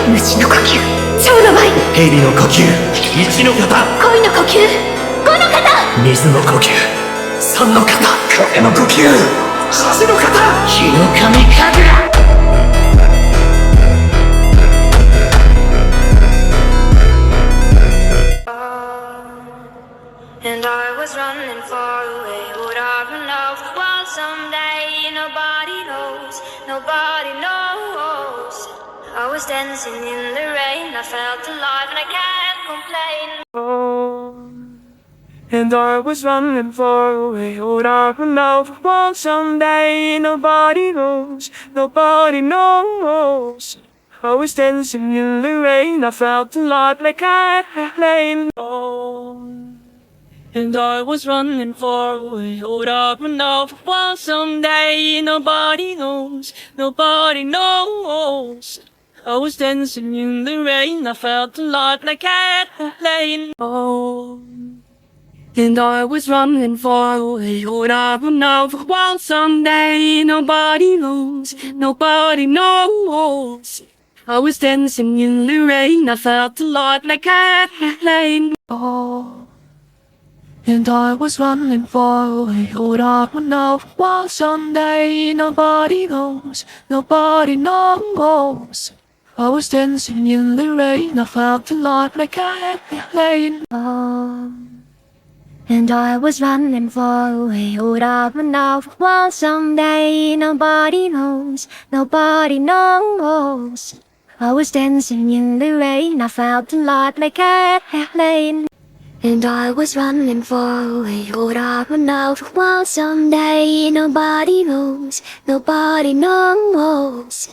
虫の呼吸、蝶の舞、蛇の呼吸、1の型、恋の呼吸、5の型、水の呼吸、3の型、風の呼吸、8の型、日の神神楽。And I was running far away. Would I run out the world someday? Nobody knows, nobody knows. I was dancing in the rain. I felt alive and I can't complain. And I was running far away. Would I run out the world someday? Nobody knows, nobody knows. I was dancing in the rain. I felt alive like I can't complain. And I was running far away. Would I run out the world someday? Nobody knows, nobody knows. I was dancing in the rain. I felt alive like I can't complain. And I was running far away. Would I run out the world someday? Nobody knows, nobody knows. I was dancing in the rain. I felt alive like I can't complain. And I was running far away. Would I run out the world someday? Nobody knows, nobody knows. I was dancing in the rain. I felt alive like I can't complain. And I was running far away. Would I run out the world someday? Nobody knows, nobody knows. I was dancing in the rain. I felt alive like I can't complain. And I was running far away. Would I run out the world someday? Nobody knows, nobody knows.